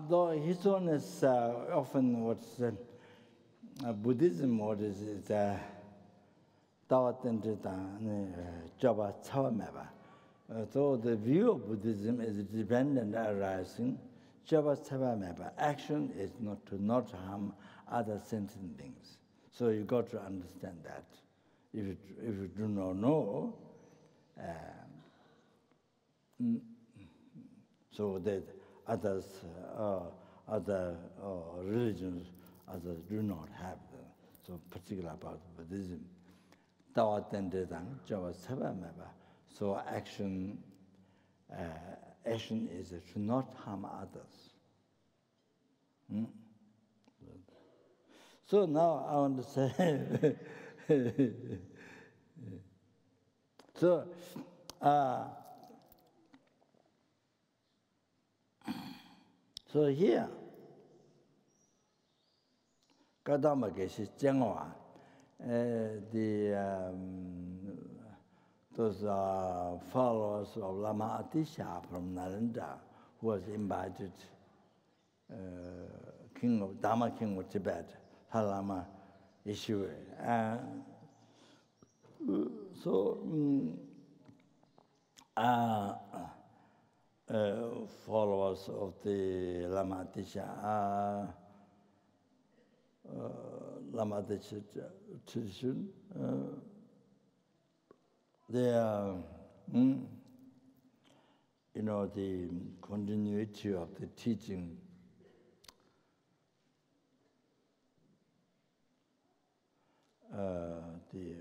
though His Holiness often what's Buddhism, what is so the view of Buddhism is dependent arising. Action is not to harm other sentient beings. So you got to understand that. If you do not know, so that others, other religions, others do not have. So particular about Buddhism. So action is to not harm others. So now I want to say, so here, Kadamba Geshe Jengwa, those followers of Lama Atisha from Nalanda, who was invited, Dharma king of Tibet, Lama Issue. So, followers of the Lama Atisha, Lama Atisha tradition, they are, the continuity of the teaching. The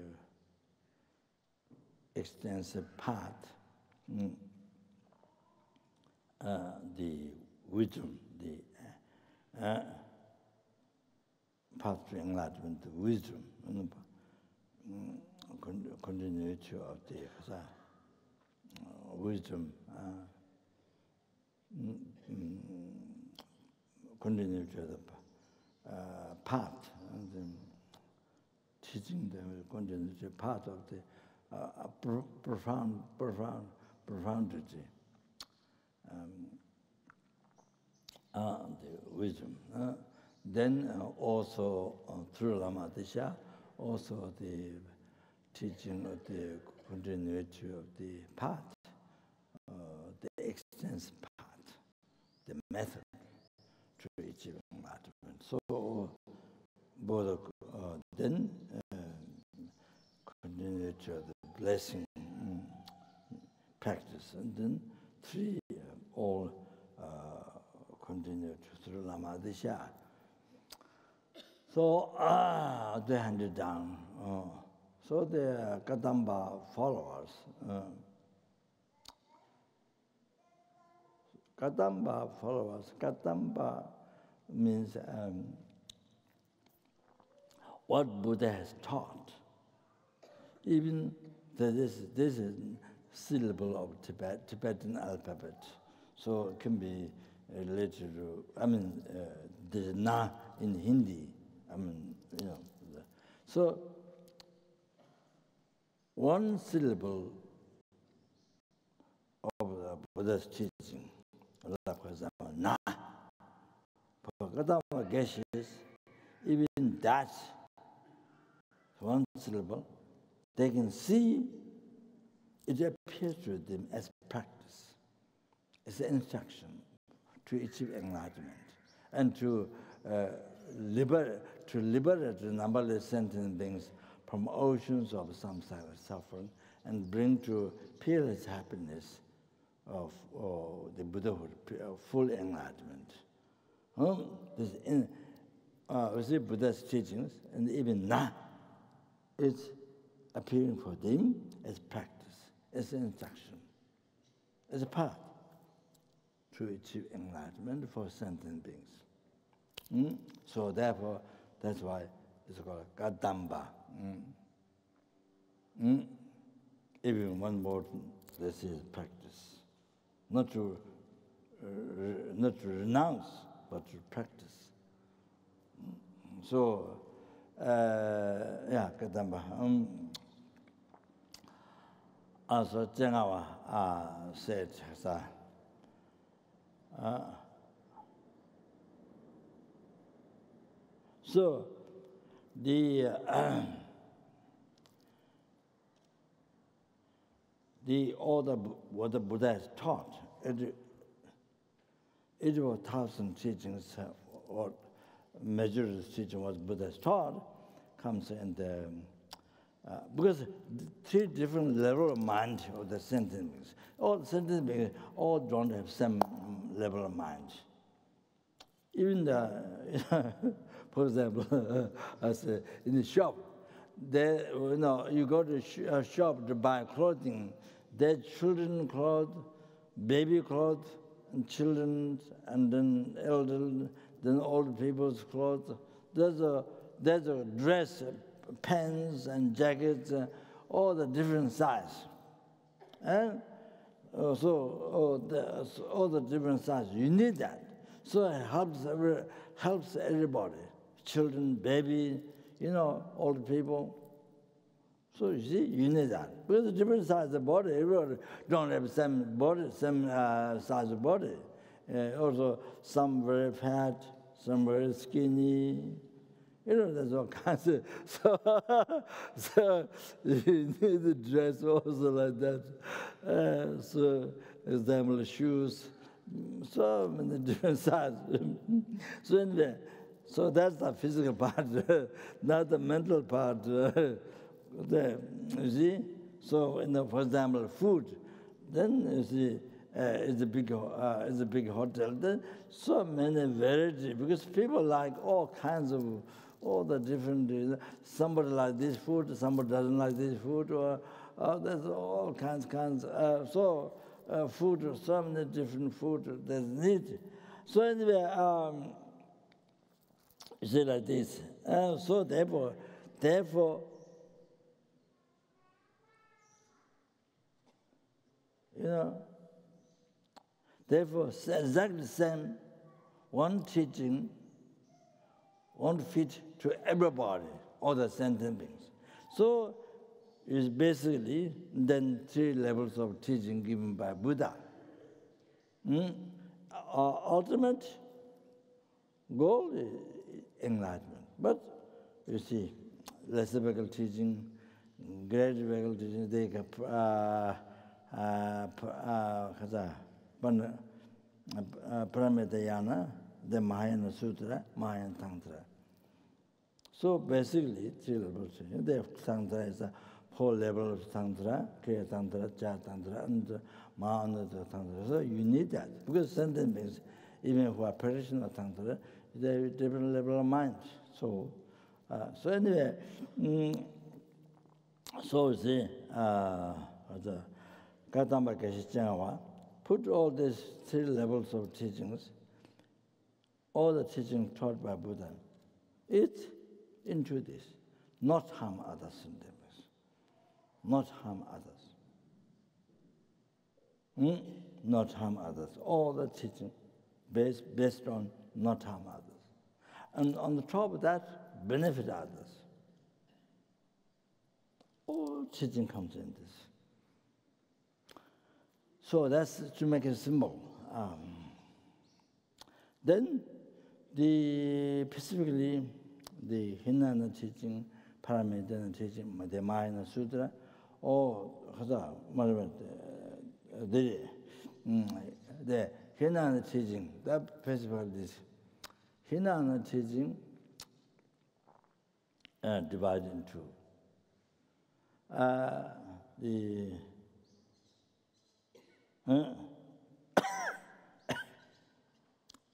extensive path, the wisdom, the path to enlightenment, the wisdom, continuity of the wisdom, continuity of the path, and then teaching them continuity, part of the profundity, the wisdom. Then also through Lama Atisha, also the teaching of the continuity of the path, the extensive path, the method to achieve enlightenment. So both then continuity of the blessing practice, and then three all continued through Lama Atisha. So they handed down. So the Kadamba followers. Kadamba means what Buddha has taught. Even this is syllable of Tibetan alphabet, so it can be related to. There's na in Hindi. So one syllable of the Buddha's teaching, for example, na. For Kadamba Geshes, even that one syllable, they can see it appears to them as practice. It's an instruction to achieve enlightenment and to liberate the numberless sentient beings from oceans of samsara suffering and bring to peerless happiness of the Buddhahood, full enlightenment. We see Buddha's teachings, and even na, it's appearing for them as practice, as an instruction, as a path to achieve enlightenment for sentient beings. So therefore, that's why it's called Kadamba. Even one more, this is practice. Not to renounce, but to practice. So, Kadamba. Also, Jengawa said, so what the Buddha has taught, it was 1,000 teachings. What majority of teaching was Buddha has taught comes in the because the three different levels of mind of the sentient beings. All the sentient beings all don't have same level of mind. Even for example, as in the shop, you go to a shop to buy clothing. There's children clothes, baby clothes, and children, and then elderly, then old people's clothes. There's a dress, pants and jackets, all the different size. And all the different sizes. You need that. So it helps everybody children, baby, old people. So you see, you need that. Because the different size of body, everybody don't have the same body, same size of body. Also, some very fat, some very skinny. There's all kinds of. So you need to dress also like that. So, example, shoes, so many different sizes. So anyway, so that's the physical part, not the mental part. You see? So, for example, food, then you see, it's a big hotel. Then so many varieties, because people like all kinds of, all the different, somebody like this food, somebody doesn't like this food, or there's all kinds. Food, so many different food there's need. So anyway, you see like this. So therefore, therefore, exactly the same, one teaching won't fit to everybody, all the sentient beings. So it's basically then 3 levels of teaching given by Buddha. Ultimate goal is enlightenment. But you see, lesser vehicle teaching, greater vehicle teaching, they can Paramitayana, the Mahayana Sutra, Mahayana Tantra. So basically, 3 levels. The Tantra is a 4 levels of Tantra, Kriya Tantra, Jaya Tantra, and Mahayana Tantra. So you need that. Because sentient beings, even who are practitioners of Tantra, they have different level of mind. So anyway, so you see, Katamba Keshichanawa, put all these 3 levels of teachings, all the teaching taught by Buddha, into this, not harm others in them, not harm others. Not harm others. All the teaching based on not harm others. And on the top of that, benefit others. All teaching comes in this. So that's to make it simple. Then, specifically, the Hinayana teaching, Paramitayana teaching, the Mahayana Sutra, or the Hinayana teaching, that specifically this Hinayana teaching divided into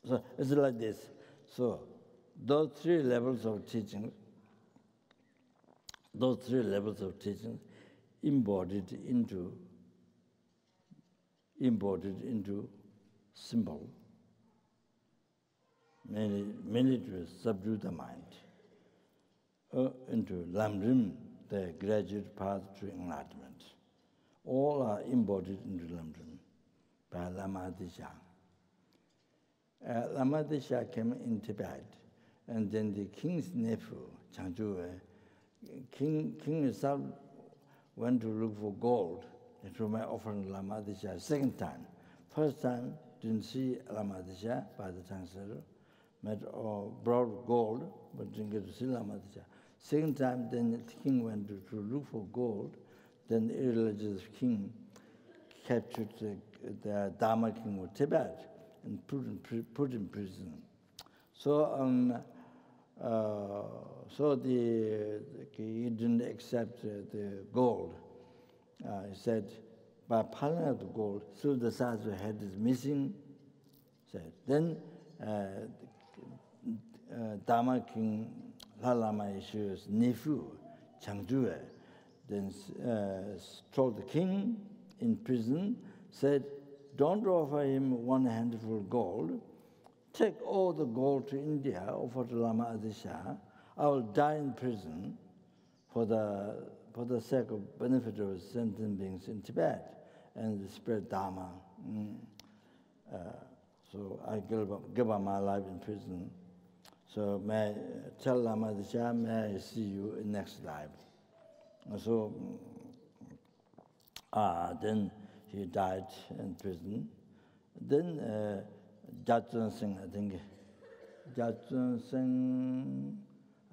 so it's like this. So those 3 levels of teaching, embodied into symbol, mainly to subdue the mind, into Lamrim, the graduate path to enlightenment. All are embodied into Lamrim by Lama Disha. Lama Disha came in Tibet, and then the king's nephew, Changzhu, king himself went to look for gold to my offering Lama Disha 2nd time. First time, didn't see Lama Disha by the translator, brought gold, but didn't get to see Lama Disha. 2nd time, then the king went to look for gold. Then the irreligious king captured the Dharma king of Tibet and put in prison. So he didn't accept the gold. He said, by piling up the gold, so the size of the head is missing. Then Dharma king Lalama Yeshua's nephew, Changzhu, then told the king in prison, said, don't offer him 1 handful of gold. Take all the gold to India, offer to Lama Adisha. I will die in prison for the sake of benefit of sentient beings in Tibet and spread Dharma. So I give up my life in prison. So may I tell Lama Desha, may I see you in next life. So then he died in prison. Then Jatsun Singh, I think, Jatsun Singh,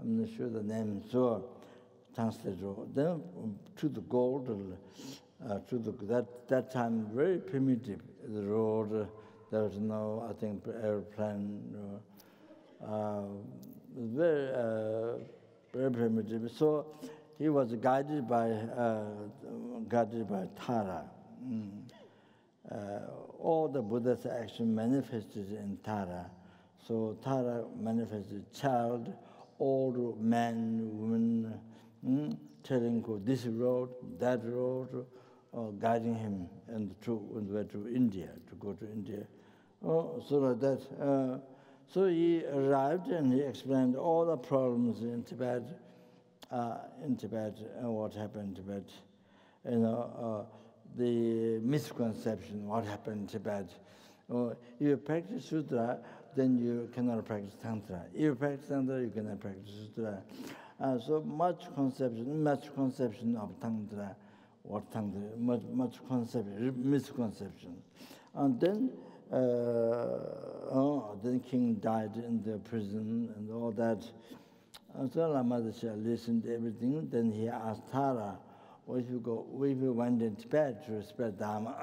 I'm not sure the name, so translated. Then to the gold, that time very primitive, the road, there was no, I think, airplane, very primitive. So he was guided by Tara. All the Buddha's action manifested in Tara. So Tara manifested child, old man, woman, telling him this road, that road, guiding him and to India, to go to India. So like that. So he arrived and he explained all the problems in Tibet, and what happened in Tibet. The misconception, what happened in Tibet. If you practice Sutra, then you cannot practice Tantra. If you practice Tantra, you cannot practice Sutra. So much conception of Tantra, what Tantra, much misconception. And then king died in the prison and all that. And so Lama Desha listened to everything. Then he asked Tara, if you went in Tibet to spread Dharma,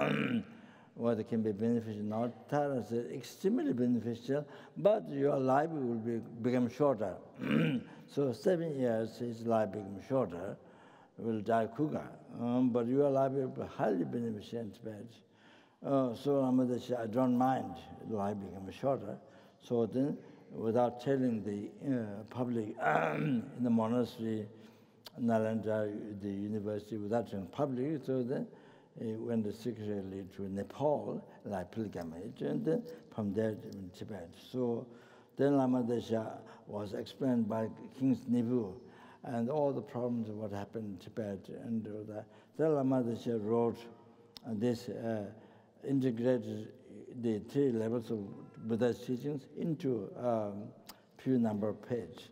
whether it can be beneficial or not. Tara said, extremely beneficial, but your life will become shorter. So 7 years, his life became shorter, will die quicker. But your life will be highly beneficial in Tibet. So Lama Desha, I don't mind, life became shorter. So then, without telling the public in the monastery, Nalanda, the university, without telling public, so then he went secretly to Nepal, like pilgrimage, and then from there in Tibet. So then Lama Desha was explained by King's nephew, and all the problems of what happened in Tibet, and that. Then Lama Desha wrote this, integrated the 3 levels of Buddha's teachings into few number of pages,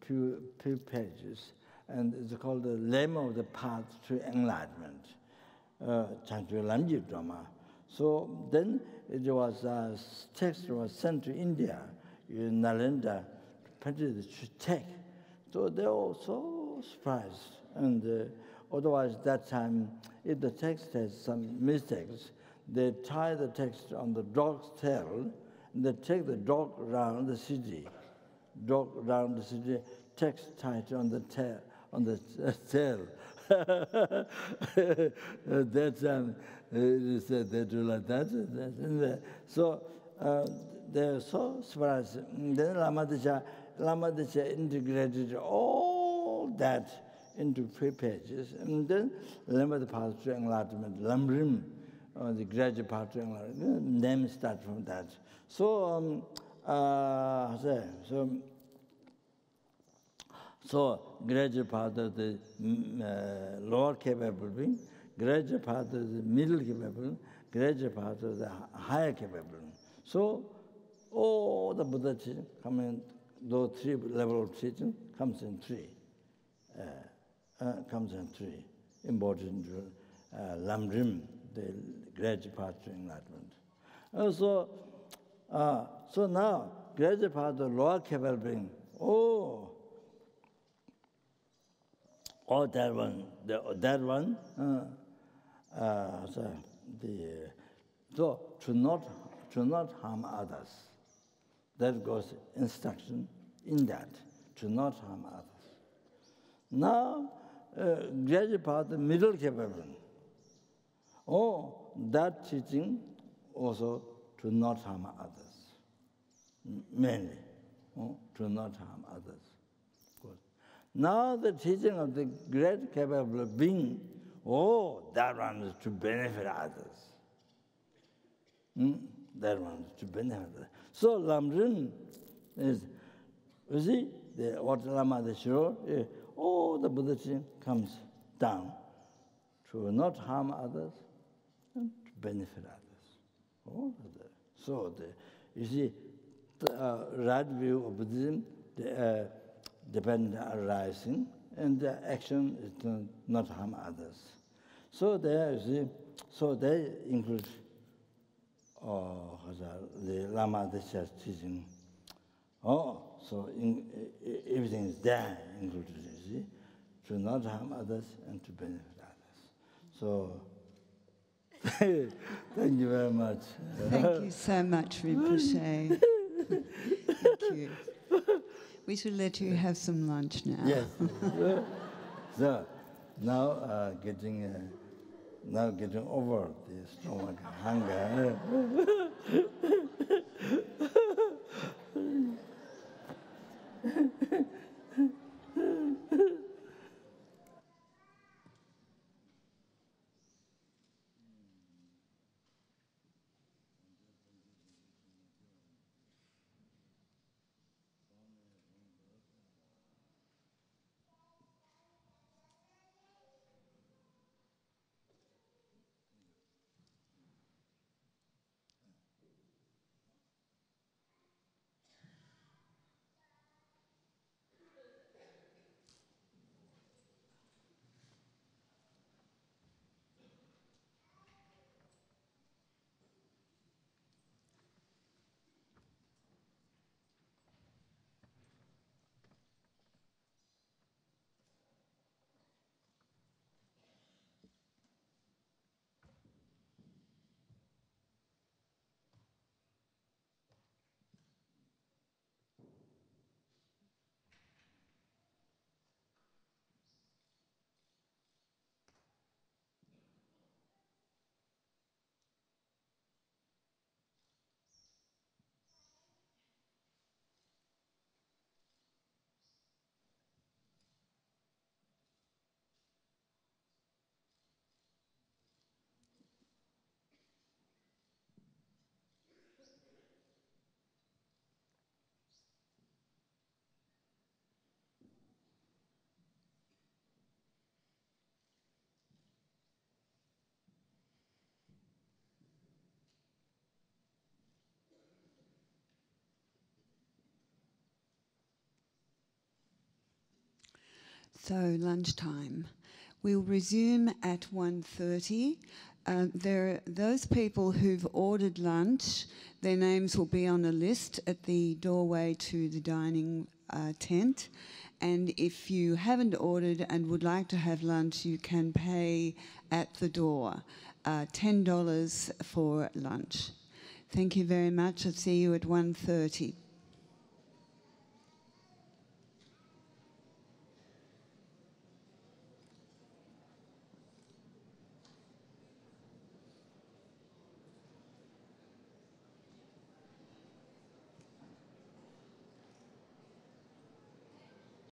few pages, and it's called the lemma of the path to enlightenment. So then it was text was sent to India in Nalanda, printed to check. So they were so surprised, and otherwise that time, if the text has some mistakes, they tie the text on the dog's tail, and they take the dog around the city. Text tied on the tail. That time, they said they do like that. So they're so surprised. Then Lama Desha integrated all that into 3 pages, and then Lama the path to enlightenment, Lamrim, the graduate path to enlightenment, name start from that. So So graduate part of the lower capable being, graduate part of the middle capable being, graduate part of the higher capable being. So all the Buddha teaching coming, those 3 levels of teaching comes in 3. Important Lamrim, the graduate path to enlightenment. So now graduate path of the lower capable being, that one, so to not harm others. That goes instruction in that, to not harm others. Now, graduate part, the middle capable. That teaching also to not harm others, mainly, to not harm others. Now the teaching of the great capable being, that one is to benefit others. That one is to benefit others. So Lamrim is, you see, what Lama Desha wrote, the Buddha teaching comes down to not harm others and to benefit others. So you see, right view of Buddhism, dependent arising, and the action is to not harm others. So there is, so they include the Lama Desha's teaching. So everything is there included, you see, to not harm others and to benefit others. So thank you very much. Thank you so much, Rinpoche. Thank you. We should let you have some lunch now. Yes. So now getting over the stomach hunger. So lunchtime. We'll resume at 1:30. Those people who've ordered lunch, their names will be on a list at the doorway to the dining tent. And if you haven't ordered and would like to have lunch, you can pay at the door, $10 for lunch. Thank you very much. I'll see you at 1:30.